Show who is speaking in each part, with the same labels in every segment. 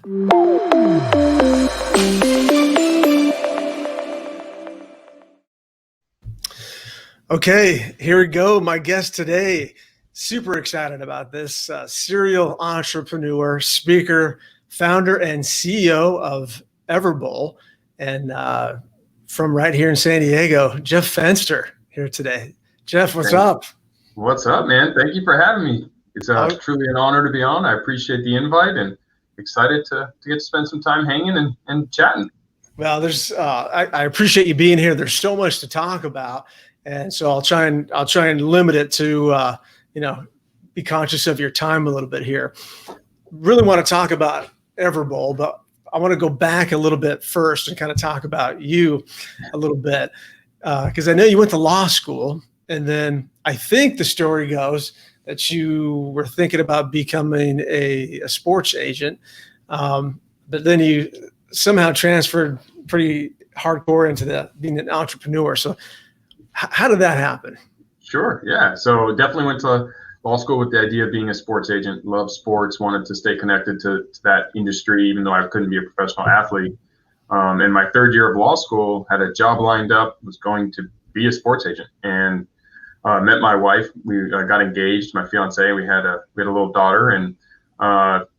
Speaker 1: Okay, here we go. My guest today, super excited about this, serial entrepreneur, speaker, founder, and CEO of Everbowl, and from right here in San Diego, Jeff Fenster here today. Jeff, what's up?
Speaker 2: What's up, man? Thank you for having me. It's truly an honor to be on. I appreciate the invite and excited to get to spend some time hanging and chatting.
Speaker 1: Well, there's I appreciate you being here. There's so much to talk about. And so I'll try and limit it to, be conscious of your time a little bit here. Really want to talk about Everbowl, but I want to go back a little bit first and kind of talk about you a little bit. Because I know you went to law school, and then I think the story goes that you were thinking about becoming a sports agent, but then you somehow transferred pretty hardcore into being an entrepreneur. So how did that happen?
Speaker 2: Sure. Yeah. So definitely went to law school with the idea of being a sports agent. Loved sports, wanted to stay connected to that industry, even though I couldn't be a professional athlete. In my third year of law school, had a job lined up, was going to be a sports agent, and met my wife. We got engaged, my fiance. We had a little daughter, and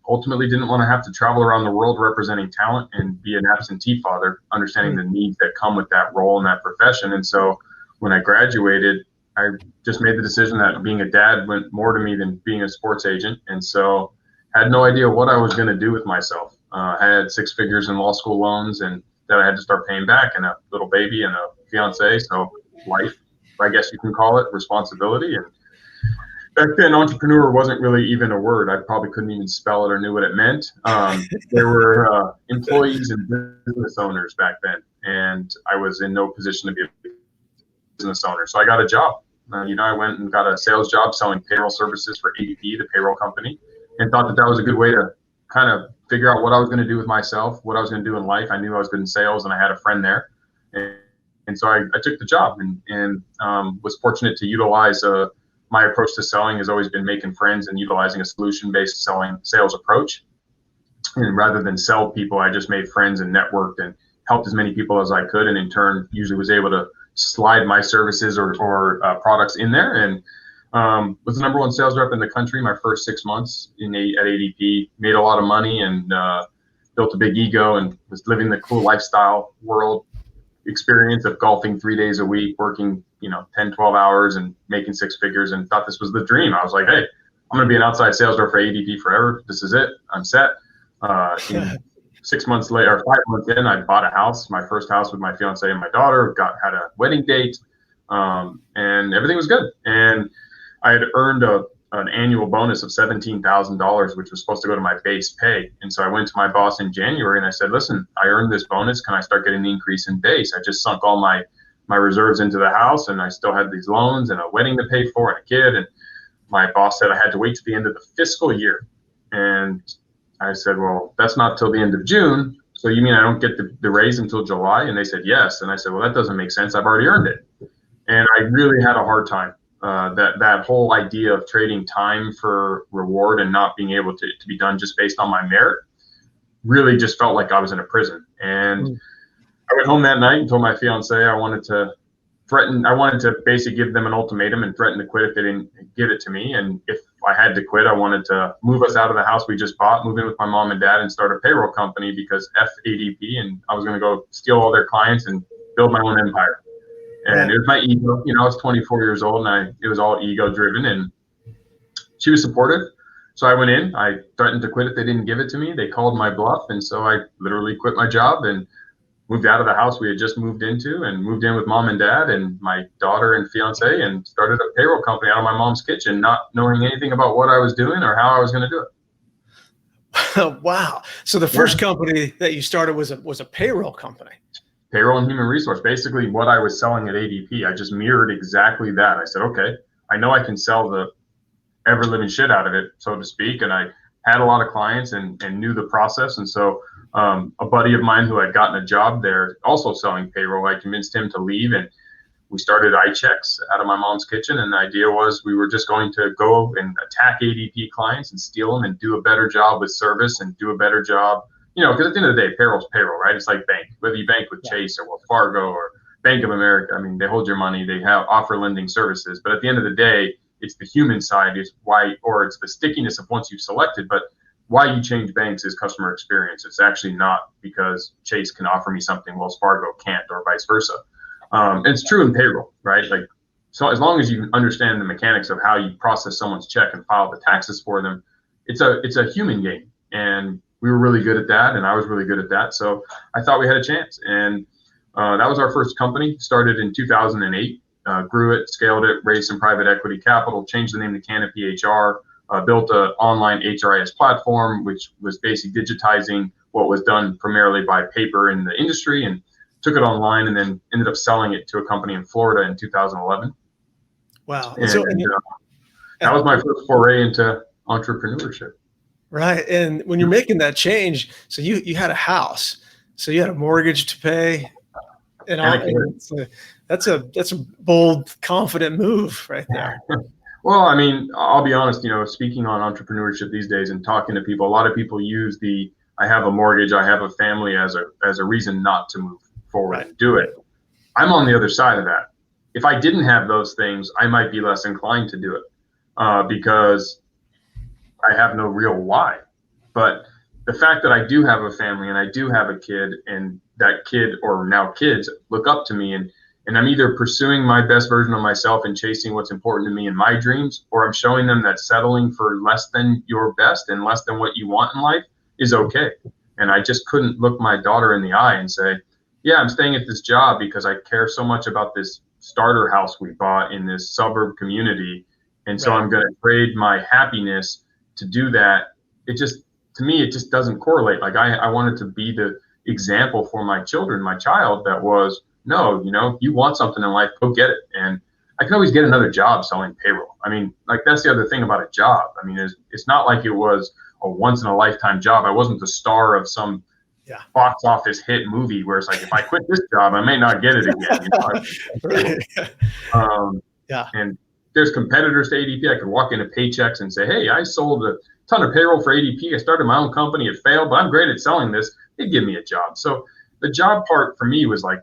Speaker 2: ultimately didn't want to have to travel around the world representing talent and be an absentee father, understanding the needs that come with that role and that profession. And so when I graduated, I just made the decision that being a dad went more to me than being a sports agent. And so had no idea what I was going to do with myself. I had 6 figures in law school loans and that I had to start paying back, and a little baby and a fiance. So life, I guess you can call it, responsibility. And back then, entrepreneur wasn't really even a word. I probably couldn't even spell it or knew what it meant. There were employees and business owners back then, and I was in no position to be a business owner. So I got a job. I went and got a sales job selling payroll services for ADP, the payroll company, and thought that was a good way to kind of figure out what I was going to do with myself, what I was going to do in life. I knew I was good in sales, and I had a friend there. And so I took the job and was fortunate to utilize my approach to selling has always been making friends and utilizing a solution-based sales approach. And rather than sell people, I just made friends and networked and helped as many people as I could, and in turn usually was able to slide my services or products in there, and was the #1 sales rep in the country my first 6 months at ADP. Made a lot of money and built a big ego, and was living the cool lifestyle world experience of golfing 3 days a week, working 10, 12 hours and making 6 figures, and thought this was the dream. I was like, hey, I'm going to be an outside sales rep for ADP forever. This is it. I'm set. 6 months later, or 5 months in, I bought a house, my first house with my fiance and my daughter, had a wedding date, and everything was good. And I had earned an annual bonus of $17,000, which was supposed to go to my base pay. And so I went to my boss in January and I said, listen, I earned this bonus. Can I start getting an increase in base? I just sunk all my reserves into the house, and I still had these loans and a wedding to pay for and a kid. And my boss said I had to wait to the end of the fiscal year. And I said, well, that's not till the end of June. So you mean I don't get the raise until July? And they said, yes. And I said, well, that doesn't make sense. I've already earned it. And I really had a hard time. That whole idea of trading time for reward and not being able to be done just based on my merit really just felt like I was in a prison. And I went home that night and told my fiance I wanted to basically give them an ultimatum and threaten to quit if they didn't give it to me. And if I had to quit, I wanted to move us out of the house we just bought, move in with my mom and dad, and start a payroll company because F ADP, and I was going to go steal all their clients and build my own empire. And it was my ego. I was 24 years old, and it was all ego driven, and she was supportive. So I went in, I threatened to quit if they didn't give it to me. They called my bluff. And so I literally quit my job and moved out of the house we had just moved into, and moved in with mom and dad and my daughter and fiance, and started a payroll company out of my mom's kitchen, not knowing anything about what I was doing or how I was going to do
Speaker 1: it. Wow. So the first company that you started was a payroll company.
Speaker 2: Payroll and human resource. Basically what I was selling at ADP, I just mirrored exactly that. I said, okay, I know I can sell the ever living shit out of it, so to speak. And I had a lot of clients and knew the process. And so a buddy of mine who had gotten a job there also selling payroll, I convinced him to leave, and we started iChecks out of my mom's kitchen. And the idea was we were just going to go and attack ADP clients and steal them and do a better job with service and do a better job because at the end of the day, payroll's payroll, right? It's like bank, whether you bank with Chase or Wells Fargo or Bank of America. I mean, they hold your money, they have offer lending services, but at the end of the day, it's the human side is why, or it's the stickiness of once you've selected, but why you change banks is customer experience. It's actually not because Chase can offer me something Wells Fargo can't, or vice versa. And it's true in payroll, right? Like, so as long as you understand the mechanics of how you process someone's check and file the taxes for them, it's a human game. And we were really good at that, and I was really good at that. So I thought we had a chance. And that was our first company, started in 2008, grew it, scaled it, raised some private equity capital, changed the name to Canopy HR, built an online HRIS platform, which was basically digitizing what was done primarily by paper in the industry, and took it online, and then ended up selling it to a company in Florida in 2011.
Speaker 1: Wow.
Speaker 2: And that was my first foray into entrepreneurship.
Speaker 1: Right. And when you're making that change, so you had a house, so you had a mortgage to pay, and so that's a bold, confident move right there.
Speaker 2: Well, I mean, I'll be honest, speaking on entrepreneurship these days and talking to people, a lot of people use I have a mortgage, I have a family as a reason not to move forward and do it. I'm on the other side of that. If I didn't have those things, I might be less inclined to do it because I have no real why. But the fact that I do have a family and I do have a kid, and that kid, or now kids, look up to me, and I'm either pursuing my best version of myself and chasing what's important to me in my dreams, or I'm showing them that settling for less than your best and less than what you want in life is okay. And I just couldn't look my daughter in the eye and say, yeah, I'm staying at this job because I care so much about this starter house we bought in this suburb community. And so I'm going to trade my happiness to do that. To me, it just doesn't correlate. Like I wanted to be the example for my children, my child, that was, no, you want something in life, go get it. And I can always get another job selling payroll. I mean, like, that's the other thing about a job. I mean, it's not like it was a once in a lifetime job. I wasn't the star of some box office hit movie where it's like, if I quit this job, I may not get it again. And there's competitors to ADP. I could walk into Paychex and say, hey, I sold a ton of payroll for ADP. I started my own company. It failed, but I'm great at selling this. They'd give me a job. So the job part for me was like,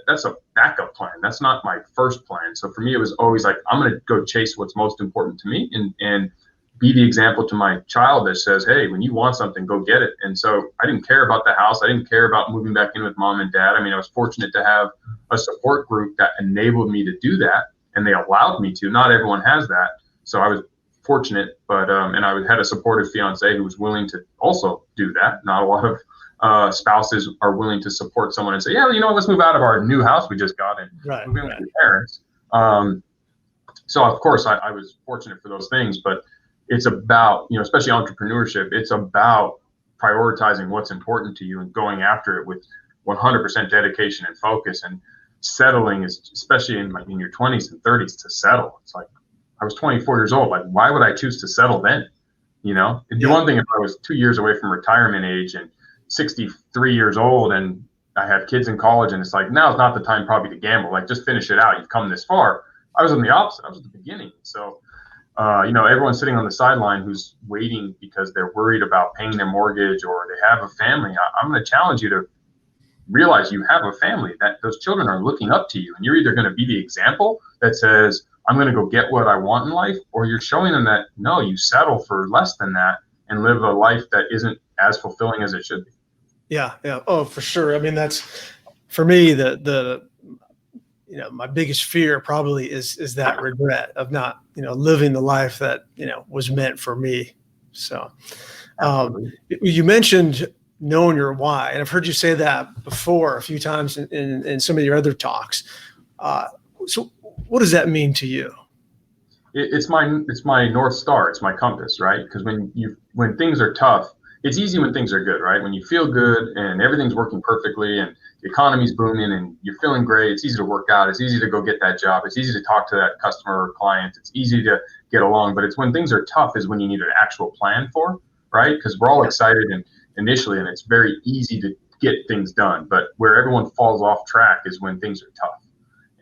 Speaker 2: that's a backup plan. That's not my first plan. So for me, it was always like, I'm going to go chase what's most important to me and be the example to my child that says, hey, when you want something, go get it. And so I didn't care about the house. I didn't care about moving back in with mom and dad. I mean, I was fortunate to have a support group that enabled me to do that, and they allowed me to. Not everyone has that. So I was fortunate, but and I had a supportive fiance who was willing to also do that. Not a lot of spouses are willing to support someone and say, yeah, let's move out of our new house we just got and move in with your parents. So of course I was fortunate for those things, but it's about, especially entrepreneurship, it's about prioritizing what's important to you and going after it with 100% dedication and focus. And settling is, especially in your 20s and 30s, to settle. It's like, I was 24 years old. Like, why would I choose to settle then? It'd be one thing if I was 2 years away from retirement age and 63 years old and I have kids in college, and it's like, now's not the time probably to gamble. Like, just finish it out. You've come this far. I was on the opposite. I was at the beginning. So, everyone's sitting on the sideline who's waiting because they're worried about paying their mortgage or they have a family. I'm going to challenge you to realize you have a family, that those children are looking up to you, and you're either going to be the example that says, I'm going to go get what I want in life, or you're showing them that, no, you settle for less than that and live a life that isn't as fulfilling as it should be.
Speaker 1: Yeah. Oh, for sure. I mean, that's, for me, my biggest fear probably is that regret of not, living the life that, was meant for me. So you mentioned knowing your why, and I've heard you say that before a few times in some of your other talks. So what does that mean to you?
Speaker 2: It's my North Star. It's my compass, right? Because when things are tough, it's easy when things are good, right? When you feel good and everything's working perfectly and the economy's booming and you're feeling great, it's easy to work out. It's easy to go get that job. It's easy to talk to that customer or client. It's easy to get along. But it's when things are tough is when you need an actual plan for, right? Because we're all excited and initially, and it's very easy to get things done. But where everyone falls off track is when things are tough.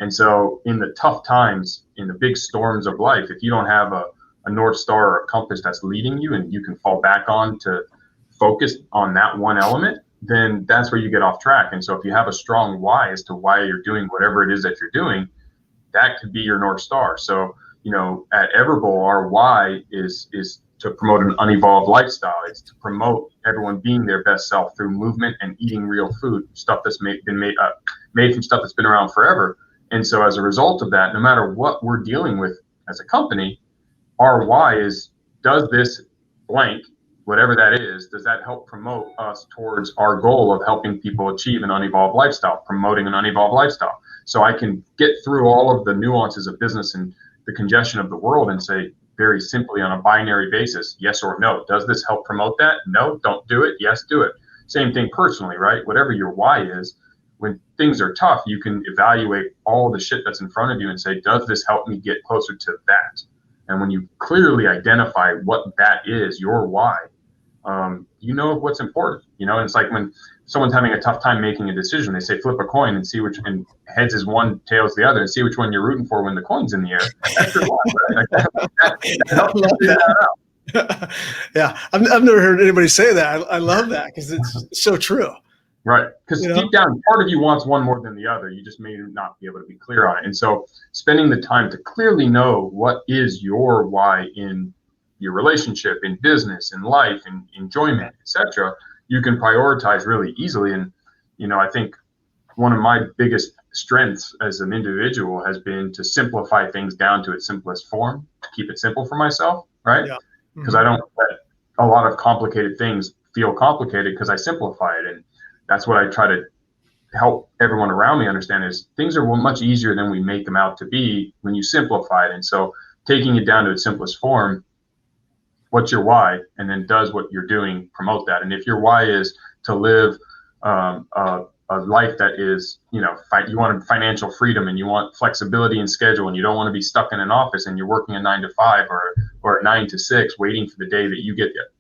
Speaker 2: And so in the tough times, in the big storms of life, if you don't have a North Star or a compass that's leading you and you can fall back on to focused on that one element, then that's where you get off track. And so if you have a strong why as to why you're doing whatever it is that you're doing, that could be your North Star. So, at Everbowl, our why is to promote an unevolved lifestyle. It's to promote everyone being their best self through movement and eating real food, stuff that's made from stuff that's been around forever. And so as a result of that, no matter what we're dealing with as a company, our why is, does this blank, whatever that is, does that help promote us towards our goal of helping people achieve an unevolved lifestyle, promoting an unevolved lifestyle? So I can get through all of the nuances of business and the congestion of the world and say very simply on a binary basis, yes or no. Does this help promote that? No, don't do it. Yes, do it. Same thing personally, right? Whatever your why is, when things are tough, you can evaluate all the shit that's in front of you and say, does this help me get closer to that? And when you clearly identify what that is, your why, you know what's important. And it's like when someone's having a tough time making a decision, they say flip a coin and see which, and heads is one, tails the other, and see which one you're rooting for when the coin's in the air. That's your why, right? That helps you figure that out.
Speaker 1: Yeah, I've never heard anybody say that. I love that because it's so true.
Speaker 2: Right, because deep down, part of you wants one more than the other. You just may not be able to be clear on it. And so spending the time to clearly know what is your why in your relationship, in business, in life, in enjoyment, etc., you can prioritize really easily. And, I think one of my biggest strengths as an individual has been to simplify things down to its simplest form, to keep it simple for myself, right? Because I don't let a lot of complicated things feel complicated because I simplify it. And that's what I try to help everyone around me understand is things are much easier than we make them out to be when you simplify it. And so taking it down to its simplest form, what's your why? And then does what you're doing promote that? And if your why is to live a life that is, you want financial freedom and you want flexibility in schedule and you don't want to be stuck in an office and you're working a 9 to 5 or a 9 to 6 waiting for the day that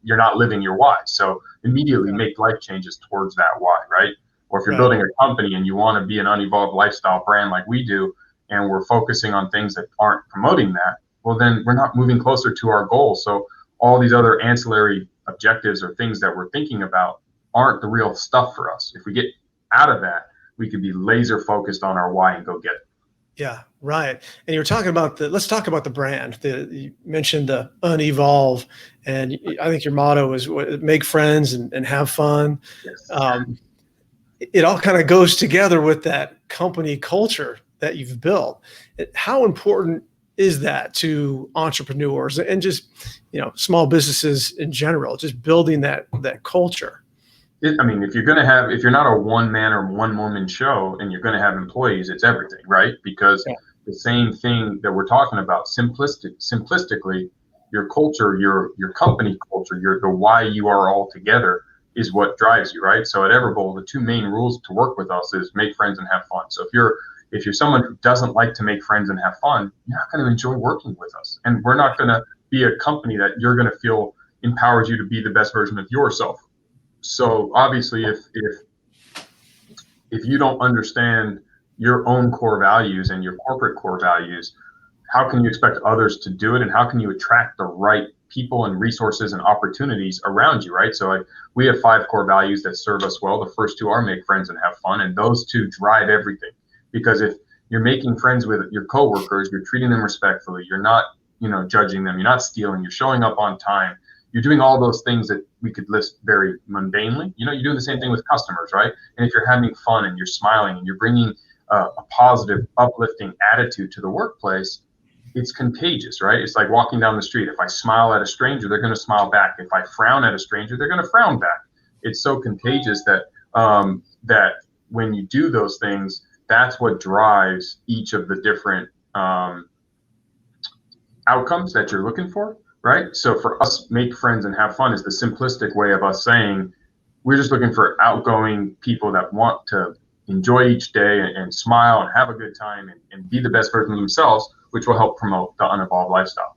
Speaker 2: you're not living your why. So immediately make life changes towards that why, right? Or if you're building a company and you want to be an unevolved lifestyle brand like we do, and we're focusing on things that aren't promoting that, well, then we're not moving closer to our goal. So all these other ancillary objectives or things that we're thinking about aren't the real stuff for us. If we get out of that, we could be laser focused on our why and go get it.
Speaker 1: Yeah, right. And you were talking about let's talk about the brand. You mentioned the unevolve, and I think your motto is make friends and have fun.
Speaker 2: Yes.
Speaker 1: It all kind of goes together with that company culture that you've built. How important is that to entrepreneurs and just, small businesses in general, just building that culture?
Speaker 2: If you're not a one man or one woman show and you're going to have employees, it's everything, right? Because the same thing that we're talking about, simplistically, your culture, your company culture, the why you are all together is what drives you, right? So at Everbowl, the two main rules to work with us is make friends and have fun. So if you're someone who doesn't like to make friends and have fun, you're not going to enjoy working with us. And we're not going to be a company that you're going to feel empowers you to be the best version of yourself. So obviously, if you don't understand your own core values and your corporate core values, how can you expect others to do it? And how can you attract the right people and resources and opportunities around you, right? So we have 5 core values that serve us well. The first 2 are make friends and have fun. And those 2 drive everything. Because if you're making friends with your coworkers, you're treating them respectfully, you're not, judging them, you're not stealing, you're showing up on time, you're doing all those things that we could list very mundanely. You're doing the same thing with customers, right? And if you're having fun and you're smiling and you're bringing a positive, uplifting attitude to the workplace, it's contagious, right? It's like walking down the street. If I smile at a stranger, they're going to smile back. If I frown at a stranger, they're going to frown back. It's so contagious that that when you do those things, that's what drives each of the different outcomes that you're looking for, right? So for us, make friends and have fun is the simplistic way of us saying we're just looking for outgoing people that want to enjoy each day and smile and have a good time and be the best version of themselves, which will help promote the unevolved lifestyle.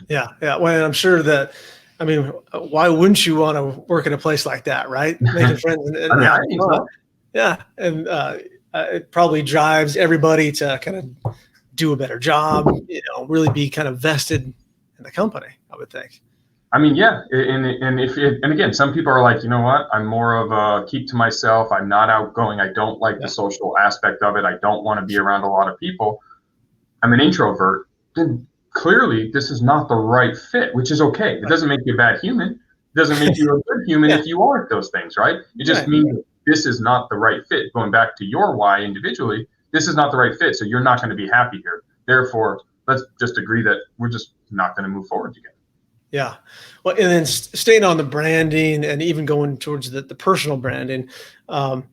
Speaker 1: Yeah. Well, I'm sure that, why wouldn't you want to work in a place like that, right? Making friends and having fun. Yeah. And it probably drives everybody to kind of do a better job, really be kind of vested in the company, I would think.
Speaker 2: I mean, yeah, and again, some people are like, you know what? I'm more of a keep to myself. I'm not outgoing. I don't like the
Speaker 1: Yeah.
Speaker 2: social aspect of it. I don't want to be around a lot of people. I'm an introvert. Then clearly, this is not the right fit, which is okay. It doesn't make you a bad human. It doesn't make you a good human
Speaker 1: Yeah.
Speaker 2: if you aren't those things, right? It just
Speaker 1: Right.
Speaker 2: means that this is not the right fit. Going back to your why individually, this is not the right fit. So you're not going to be happy here. Therefore, let's just agree that we're just not going to move forward together.
Speaker 1: Yeah. Well, and then staying on the branding and even going towards the personal branding, um,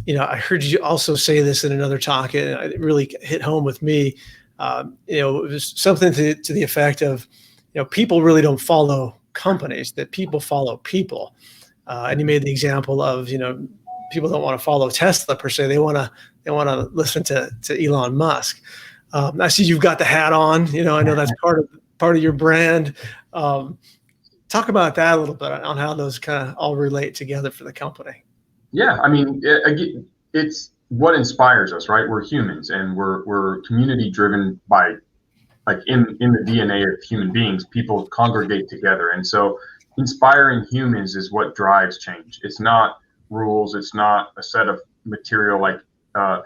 Speaker 1: I heard you also say this in another talk, and it really hit home with me. It was something to the effect of, people really don't follow companies; that people follow people. And you made the example of, people don't want to follow Tesla per se; they want to listen to Elon Musk. I see you've got the hat on. I know that's part of your brand. Um, Talk about that a little bit on how those kind of all relate together for the company.
Speaker 2: Yeah, I mean, it's what inspires us, right? We're humans, and we're community driven by, like, in the DNA of human beings, people congregate together, and so inspiring humans is what drives change. It's not rules. It's not a set of material. Like,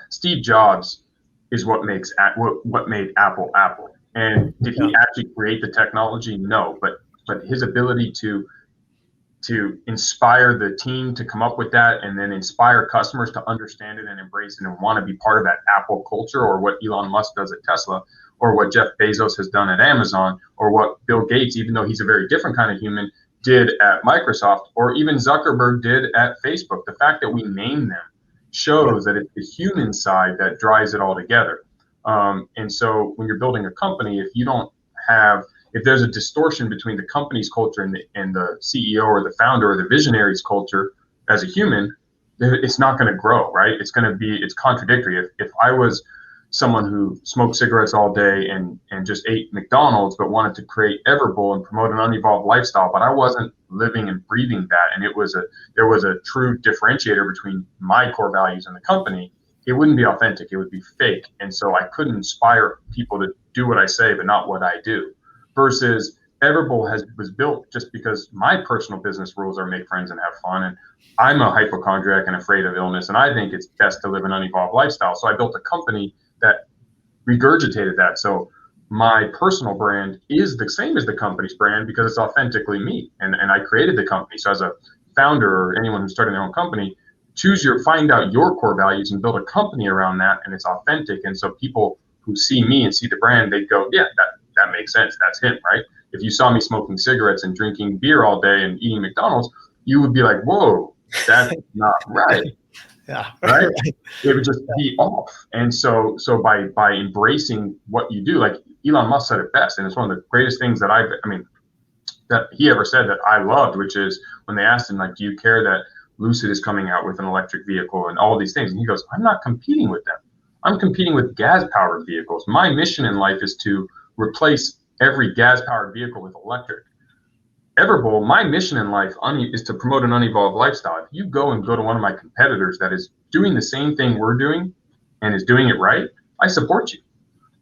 Speaker 2: Steve Jobs is what made Apple Apple. And did
Speaker 1: Yeah.
Speaker 2: he actually create the technology? No, but his ability to inspire the team to come up with that, and then inspire customers to understand it and embrace it and want to be part of that Apple culture, or what Elon Musk does at Tesla, or what Jeff Bezos has done at Amazon, or what Bill Gates, even though he's a very different kind of human, did at Microsoft, or even Zuckerberg did at Facebook. The fact that we name them shows that it's the human side that drives it all together. And so when you're building a company, if there's a distortion between the company's culture and the CEO or the founder or the visionary's culture as a human, it's not going to grow, right? It's contradictory. If I was someone who smoked cigarettes all day and just ate McDonald's, but wanted to create Everbowl and promote an unevolved lifestyle, but I wasn't living and breathing that, and there was a true differentiator between my core values and the company, it wouldn't be authentic. It would be fake. And so I couldn't inspire people to do what I say, but not what I do. Versus Everbowl was built just because my personal business rules are make friends and have fun. And I'm a hypochondriac and afraid of illness. And I think it's best to live an unevolved lifestyle. So I built a company that regurgitated that. So my personal brand is the same as the company's brand because it's authentically me. And I created the company. So as a founder or anyone who's starting their own company, find out your core values and build a company around that. And it's authentic. And so people who see me and see the brand, they go, yeah, that makes sense. That's him, right? If you saw me smoking cigarettes and drinking beer all day and eating McDonald's, you would be like, whoa, that's not right.
Speaker 1: Yeah.
Speaker 2: Right? It would just be off. And so by embracing what you do, like Elon Musk said it best, and it's one of the greatest things that he ever said that I loved, which is when they asked him, like, do you care that Lucid is coming out with an electric vehicle and all these things? And he goes, I'm not competing with them. I'm competing with gas-powered vehicles. My mission in life is to replace every gas-powered vehicle with electric. Everbowl, my mission in life is to promote an unevolved lifestyle. If you go to one of my competitors that is doing the same thing we're doing and is doing it right, I support you.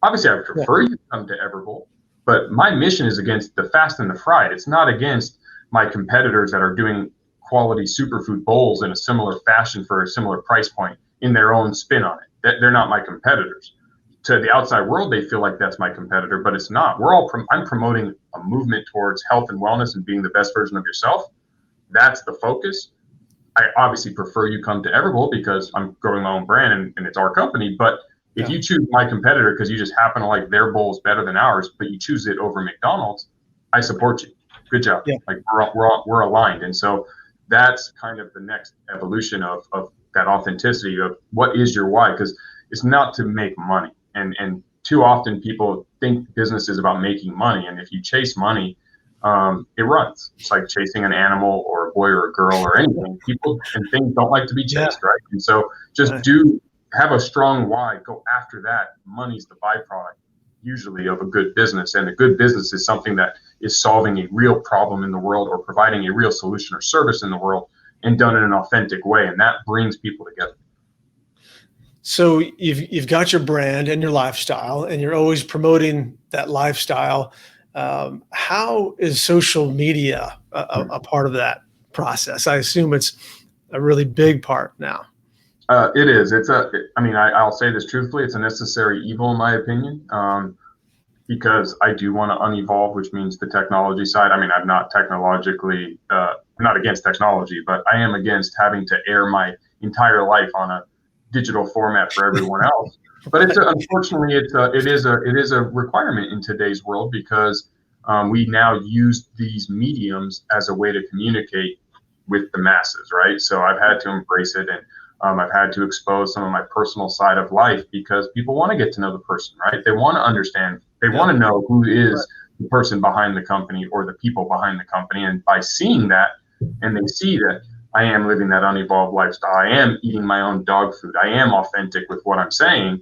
Speaker 2: Obviously, I would prefer you come to Everbowl, but my mission is against the fast and the fried. It's not against my competitors that are doing quality superfood bowls in a similar fashion for a similar price point in their own spin on it. They're not my competitors. To the outside world, they feel like that's my competitor, but it's not. I'm promoting a movement towards health and wellness and being the best version of yourself. That's the focus. I obviously prefer you come to Everbowl because I'm growing my own brand and it's our company. But if you choose my competitor because you just happen to like their bowls better than ours, but you choose it over McDonald's, I support you. Good job.
Speaker 1: Yeah.
Speaker 2: Like we're aligned. And so that's kind of the next evolution of that authenticity of what is your why, because it's not to make money. And too often people think business is about making money. And if you chase money, it runs. It's like chasing an animal or a boy or a girl or anything. People and things don't like to be chased, right? And so just have a strong why, go after that. Money's the byproduct usually of a good business. And a good business is something that is solving a real problem in the world or providing a real solution or service in the world and done in an authentic way. And that brings people together.
Speaker 1: So you've got your brand and your lifestyle, and you're always promoting that lifestyle. How is social media a part of that process? I assume it's a really big part now.
Speaker 2: It is. I'll say this truthfully. It's a necessary evil, in my opinion, because I do want to unevolve, which means the technology side. I mean, I'm not technologically, I'm not against technology, but I am against having to air my entire life on a digital format for everyone else. But unfortunately, it is a requirement in today's world because we now use these mediums as a way to communicate with the masses, right? So I've had to embrace it, and I've had to expose some of my personal side of life because people want to get to know the person, right? They want to understand. They want to know who is the person behind the company or the people behind the company. And by seeing that, and they see that I am living that unevolved lifestyle, I am eating my own dog food, I am authentic with what I'm saying,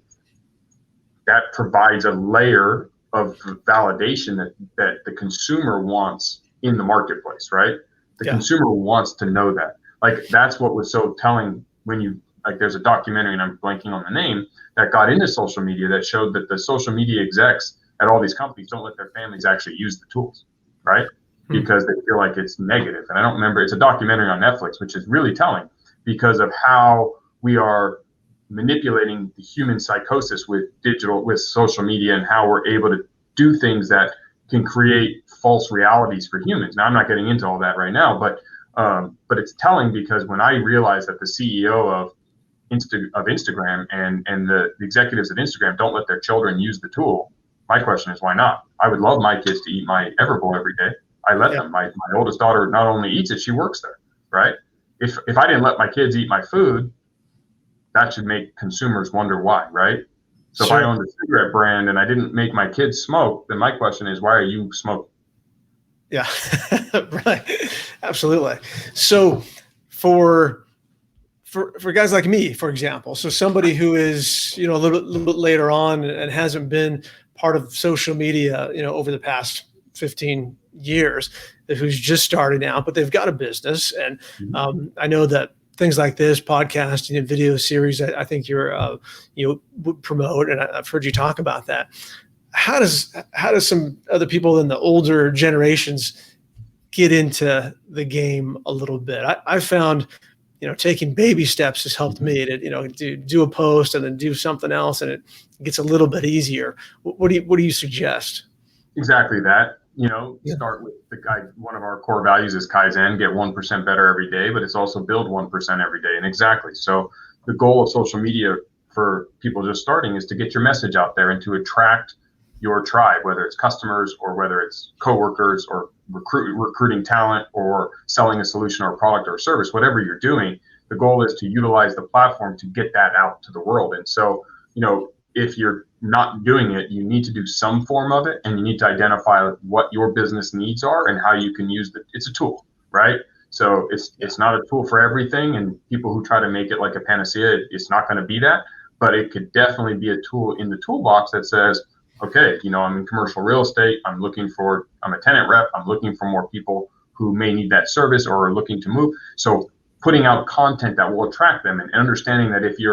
Speaker 2: that provides a layer of validation that the consumer wants in the marketplace, right? The consumer wants to know that. Like, that's what was so telling when you, like, there's a documentary, and I'm blanking on the name, that got into social media that showed that the social media execs at all these companies don't let their families actually use the tools, right? Because they feel like it's negative. And I don't remember, it's a documentary on Netflix, which is really telling because of how we are manipulating the human psychosis with social media, and how we're able to do things that can create false realities for humans. Now, I'm not getting into all that right now, but it's telling because when I realized that the CEO of Instagram and the executives at Instagram don't let their children use the tool, my question is, why not? I would love my kids to eat my Everbowl every day. I let them. My oldest daughter not only eats it, she works there, right? If I didn't let my kids eat my food, that should make consumers wonder why, right? So if I owned a cigarette brand and I didn't make my kids smoke, then my question is, why are you smoking?
Speaker 1: Yeah, right. Absolutely. So for guys like me, for example, so somebody who is, a little bit later on and hasn't been part of social media, over the past 15 years, who's just starting out, but they've got a business. And I know that things like this podcasting and video series, I think you would promote, and I've heard you talk about that. How does some other people in the older generations get into the game a little bit? I found, taking baby steps has helped me to, do a post and then do something else, and it gets a little bit easier. What do you suggest?
Speaker 2: Exactly that. Start with the guy. One of our core values is Kaizen, get 1% better every day, but it's also build 1% every day. And exactly. So the goal of social media for people just starting is to get your message out there and to attract your tribe, whether it's customers or whether it's coworkers or recruiting talent or selling a solution or a product or a service, whatever you're doing. The goal is to utilize the platform to get that out to the world. And so, if you're not doing it, you need to do some form of it, and you need to identify what your business needs are and how you can use it. It's a tool, right? So it's not a tool for everything, and people who try to make it like a panacea, it's not going to be that, but it could definitely be a tool in the toolbox that says, okay, I'm in commercial real estate. I'm a tenant rep. I'm looking for more people who may need that service or are looking to move. So putting out content that will attract them, and understanding that if you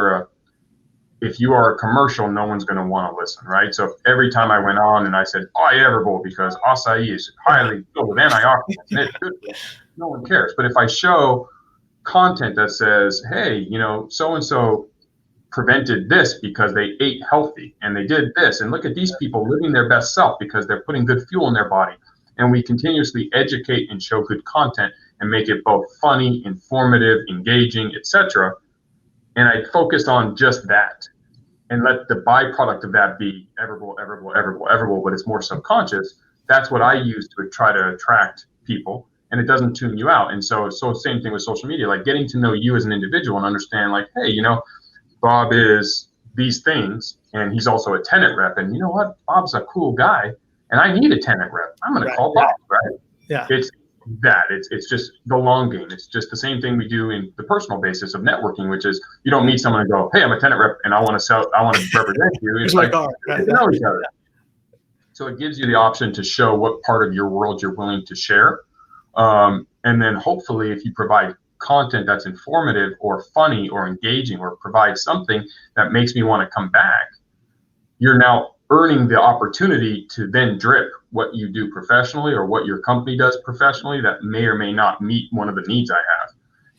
Speaker 2: are a commercial, no one's going to want to listen, right? So every time I went on and I said, Everbowl because acai is highly filled with antioxidants, and it's good, no one cares. But if I show content that says, hey, so-and-so prevented this because they ate healthy and they did this, and look at these people living their best self because they're putting good fuel in their body, and we continuously educate and show good content and make it both funny, informative, engaging, etc. And I focused on just that, and let the byproduct of that be Everbowl, but it's more subconscious. That's what I use to try to attract people, and it doesn't tune you out. And so same thing with social media, like getting to know you as an individual and understand, like, hey, Bob is these things, and he's also a tenant rep, and you know what? Bob's a cool guy, and I need a tenant rep. I'm going to call Bob, right?
Speaker 1: Yeah.
Speaker 2: It's just the long game. It's just the same thing we do in the personal basis of networking, which is you don't meet someone and go, hey, I'm a tenant rep and I want to represent you. It's like, you know each other. So it gives you the option to show what part of your world you're willing to share. And then hopefully if you provide content that's informative or funny or engaging or provide something that makes me want to come back, you're now earning the opportunity to then drip what you do professionally or what your company does professionally that may or may not meet one of the needs I have.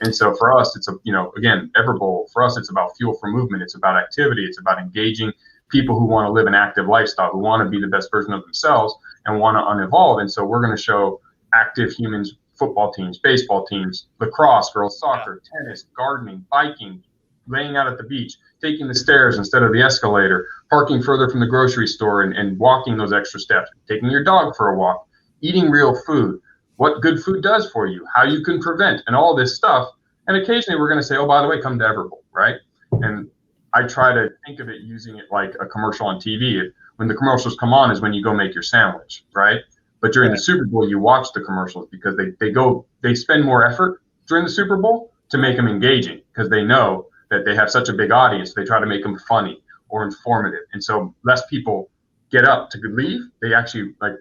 Speaker 2: And so for us, it's again, Everbowl, for us, it's about fuel for movement. It's about activity. It's about engaging people who want to live an active lifestyle, who want to be the best version of themselves and want to unevolve. And so we're going to show active humans, football teams, baseball teams, lacrosse, girls soccer, tennis, gardening, biking, laying out at the beach, taking the stairs instead of the escalator, parking further from the grocery store and walking those extra steps, taking your dog for a walk, eating real food, what good food does for you, how you can prevent, and all this stuff. And occasionally we're going to say, oh, by the way, come to Everbowl, right? And I try to think of it using it like a commercial on TV. When the commercials come on is when you go make your sandwich, right? But during the Super Bowl, you watch the commercials because they spend more effort during the Super Bowl to make them engaging because they know that they have such a big audience. They try to make them funny or informative. And so less people get up to leave. They actually, like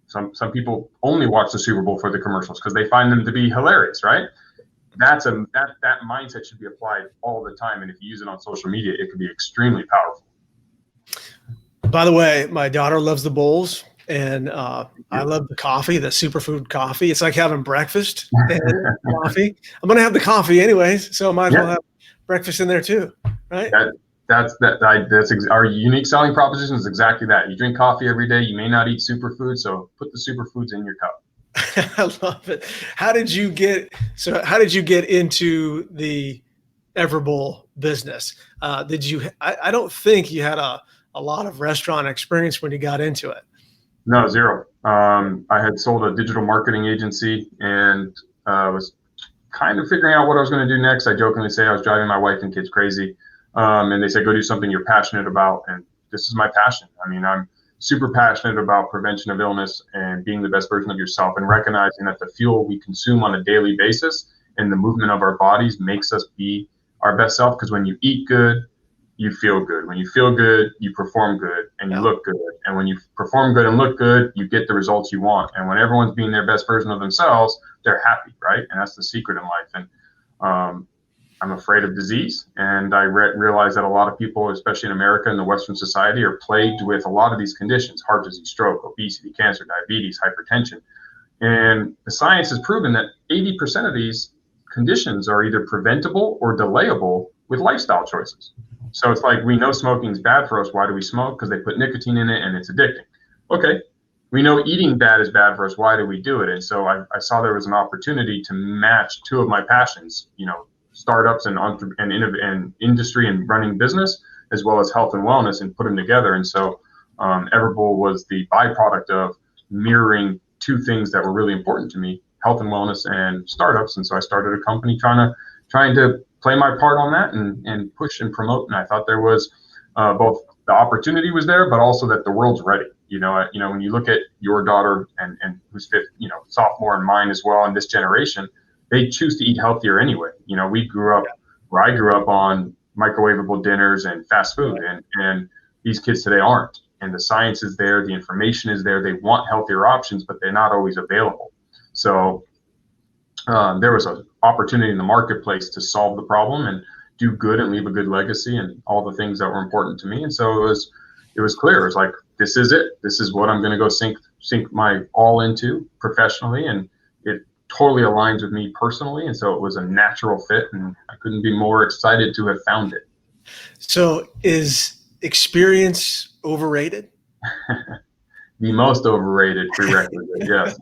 Speaker 2: some people only watch the Super Bowl for the commercials because they find them to be hilarious, right? That mindset should be applied all the time. And if you use it on social media, it can be extremely powerful.
Speaker 1: By the way, my daughter loves the bowls, and I love the coffee, the superfood coffee. It's like having breakfast and coffee. I'm going to have the coffee anyways, so I might as well have breakfast in there too, right?
Speaker 2: That's our unique selling proposition is exactly that. You drink coffee every day. You may not eat superfood, so put the superfoods in your cup.
Speaker 1: I love it. How did you get into the Everbowl business? I don't think you had a lot of restaurant experience when you got into it.
Speaker 2: No, zero. I had sold a digital marketing agency and was kind of figuring out what I was going to do next. I jokingly say I was driving my wife and kids crazy. And they said, go do something you're passionate about. And this is my passion. I mean, I'm super passionate about prevention of illness and being the best version of yourself and recognizing that the fuel we consume on a daily basis and the movement of our bodies makes us be our best self. Because when you eat good, you feel good. When you feel good, you perform good and you look good. And when you perform good and look good, you get the results you want. And when everyone's being their best version of themselves, they're happy, right? And that's the secret in life. And I'm afraid of disease. And I realized that a lot of people, especially in America and the Western society, are plagued with a lot of these conditions: heart disease, stroke, obesity, cancer, diabetes, hypertension. And the science has proven that 80% of these conditions are either preventable or delayable with lifestyle choices. So it's like, we know smoking is bad for us. Why do we smoke? Because they put nicotine in it and it's addicting. Okay. We know eating bad is bad for us. Why do we do it? And so I saw there was an opportunity to match two of my passions, startups and industry and running business, as well as health and wellness, and put them together. And so Everbowl was the byproduct of mirroring two things that were really important to me: health and wellness and startups. And so I started a company trying to play my part on that and push and promote. And I thought there was both the opportunity was there, but also that the world's ready. When you look at your daughter and who's fifth, sophomore, and mine as well, in this generation, they choose to eat healthier anyway. We grew up where I grew up on microwavable dinners and fast food, and these kids today aren't. And the science is there, the information is there. They want healthier options, but they're not always available. So there was an opportunity in the marketplace to solve the problem and do good and leave a good legacy and all the things that were important to me. And so it was clear. It was like, this is it. This is what I'm going to go sink my all into professionally. And it totally aligns with me personally. And so it was a natural fit, and I couldn't be more excited to have found it.
Speaker 1: So is experience overrated?
Speaker 2: The most overrated prerequisite, yes.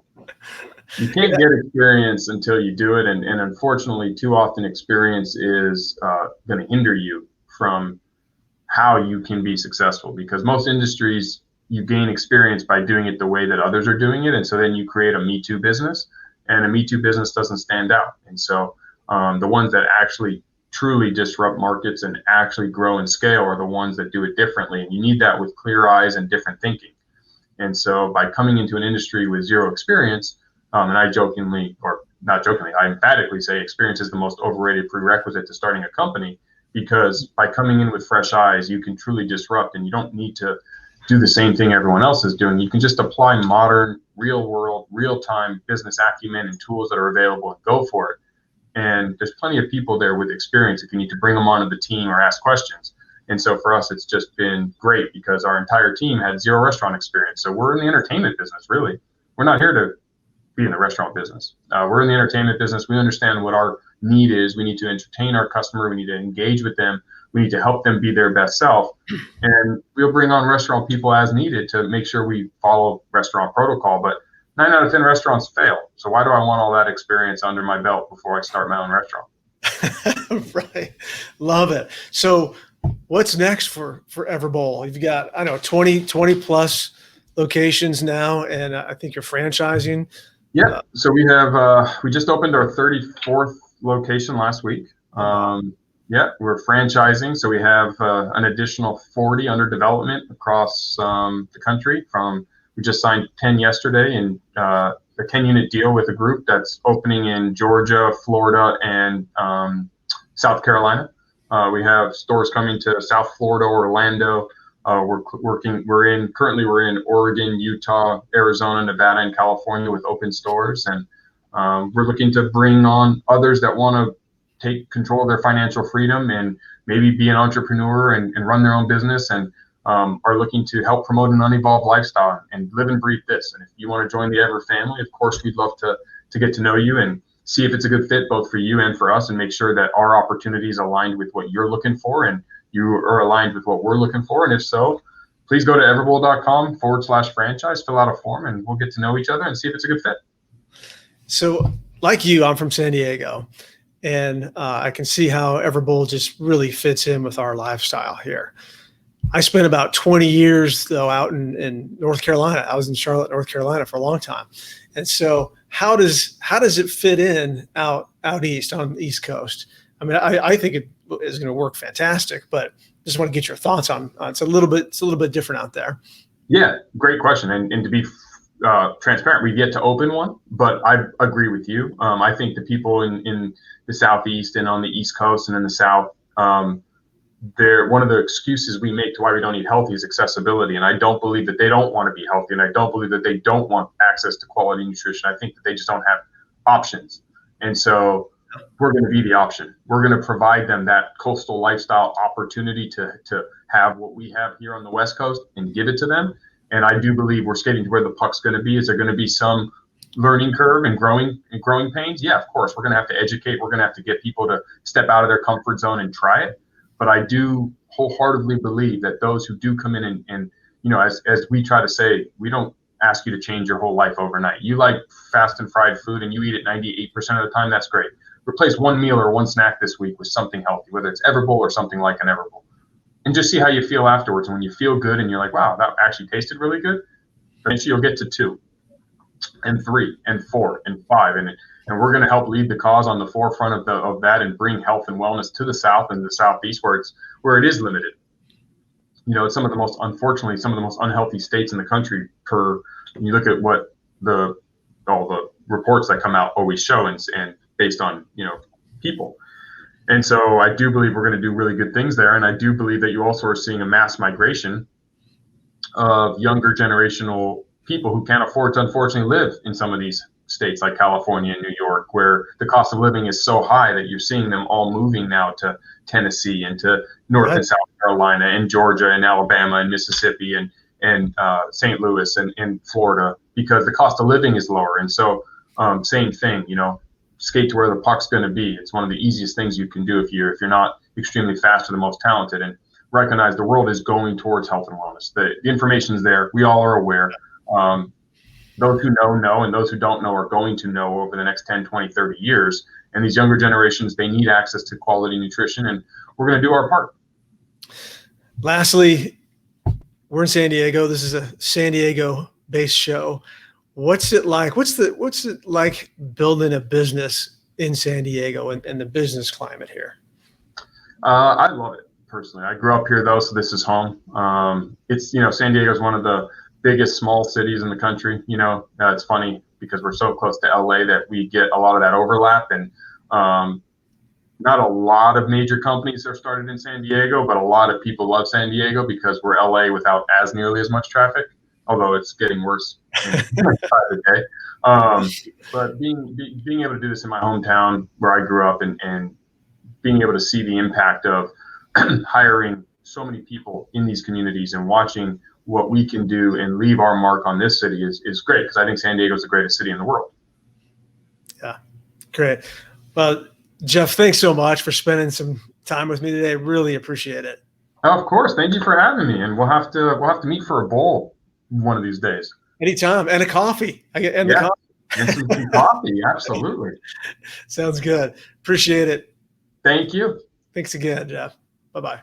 Speaker 2: You can't get experience until you do it. And unfortunately, too often experience is going to hinder you from how you can be successful, because most industries, you gain experience by doing it the way that others are doing it. And so then you create a Me Too business, and a Me Too business doesn't stand out. And so the ones that actually truly disrupt markets and actually grow and scale are the ones that do it differently. And you need that with clear eyes and different thinking. And so by coming into an industry with zero experience, and I jokingly, or not jokingly, I emphatically say experience is the most overrated prerequisite to starting a company, because by coming in with fresh eyes, you can truly disrupt, and you don't need to do the same thing everyone else is doing. You can just apply modern, real world, real time business acumen and tools that are available and go for it. And there's plenty of people there with experience if you need to bring them onto the team or ask questions. And so for us, it's just been great because our entire team had zero restaurant experience. So we're in the entertainment business, really. We're not here to be in the restaurant business. We're in the entertainment business. We understand what our need is. We need to entertain our customer. We need to engage with them. We need to help them be their best self. And we'll bring on restaurant people as needed to make sure we follow restaurant protocol. But 9 out of 10 restaurants fail. So why do I want all that experience under my belt before I start my own restaurant?
Speaker 1: Right. Love it. So what's next for Everbowl? You've got, I don't know, 20 plus locations now, and I think you're franchising.
Speaker 2: Yeah. So we have, we just opened our 34th location last week. Yeah, we're franchising. So we have an additional 40 under development across the country. We just signed 10 yesterday, and a 10-unit deal with a group that's opening in Georgia, Florida, and South Carolina. We have stores coming to South Florida, Orlando. We're in Oregon, Utah, Arizona, Nevada, and California with open stores, and we're looking to bring on others that want to take control of their financial freedom and maybe be an entrepreneur and run their own business, and are looking to help promote an unevolved lifestyle and live and breathe this. And if you want to join the Ever family, of course, we'd love to get to know you and see if it's a good fit both for you and for us, and make sure that our opportunities aligned with what you're looking for and you are aligned with what we're looking for. And if so, please go to everbowl.com/franchise, fill out a form, and we'll get to know each other and see if it's a good fit.
Speaker 1: So like you, I'm from San Diego, and I can see how Everbowl just really fits in with our lifestyle here. I spent about 20 years though out in North Carolina. I was in Charlotte, North Carolina for a long time. And so how does it fit in out east on the East Coast? I mean, I think it is going to work fantastic, but just want to get your thoughts on it's a little bit different out there.
Speaker 2: Yeah, great question. And to be transparent, we've yet to open one, but I agree with you. I think the people in the Southeast and on the East Coast and in the South, one of the excuses we make to why we don't eat healthy is accessibility. And I don't believe that they don't want to be healthy, and I don't believe that they don't want access to quality nutrition. I think that they just don't have options. And so we're going to be the option. We're going to provide them that coastal lifestyle opportunity to have what we have here on the West Coast and give it to them. And I do believe we're skating to where the puck's going to be. Is there going to be some learning curve and growing pains? Yeah, of course. We're going to have to educate. We're going to have to get people to step out of their comfort zone and try it. But I do wholeheartedly believe that those who do come in and as we try to say, we don't ask you to change your whole life overnight. You like fast and fried food and you eat it 98% of the time, that's great. Replace one meal or one snack this week with something healthy, whether it's Everbowl or something like an Everbowl, and just see how you feel afterwards. And when you feel good and you're like, wow, that actually tasted really good, eventually you'll get to 2 and 3 and 4 and 5. And we're going to help lead the cause on the forefront of that and bring health and wellness to the South and the Southeast where it is limited. It's some of the most unhealthy states in the country when you look at what all the reports that come out always show and based on, people. And so I do believe we're going to do really good things there. And I do believe that you also are seeing a mass migration of younger generational people who can't afford to unfortunately live in some of these states like California and New York, where the cost of living is so high that you're seeing them all moving now to Tennessee and to North and South Carolina and Georgia and Alabama and Mississippi and St. Louis and Florida, because the cost of living is lower. And so same thing, skate to where the puck's going to be. It's one of the easiest things you can do if you're not extremely fast or the most talented, and recognize the world is going towards health and wellness. The information is there. We all are aware. Those who know, and those who don't know are going to know over the next 10, 20, 30 years. And these younger generations, they need access to quality nutrition, and we're going to do our part.
Speaker 1: Lastly, we're in San Diego. This is a San Diego-based show. What's it like? What's it like building a business in San Diego and the business climate here?
Speaker 2: I love it personally. I grew up here though, so this is home. It's San Diego is one of the biggest small cities in the country. It's funny because we're so close to LA that we get a lot of that overlap, and not a lot of major companies are started in San Diego, but a lot of people love San Diego because we're LA without nearly as much traffic, although it's getting worse by the day. But being able to do this in my hometown where I grew up and being able to see the impact of hiring so many people in these communities and watching what we can do and leave our mark on this city is great, because I think San Diego is the greatest city in the world.
Speaker 1: Yeah, great. Well, Jeff, thanks so much for spending some time with me today. Really appreciate it.
Speaker 2: Of course, thank you for having me, and we'll have to meet for a bowl one of these days.
Speaker 1: Anytime, and a coffee. The coffee.
Speaker 2: And some coffee, absolutely.
Speaker 1: Sounds good. Appreciate it.
Speaker 2: Thank you.
Speaker 1: Thanks again, Jeff. Bye-bye.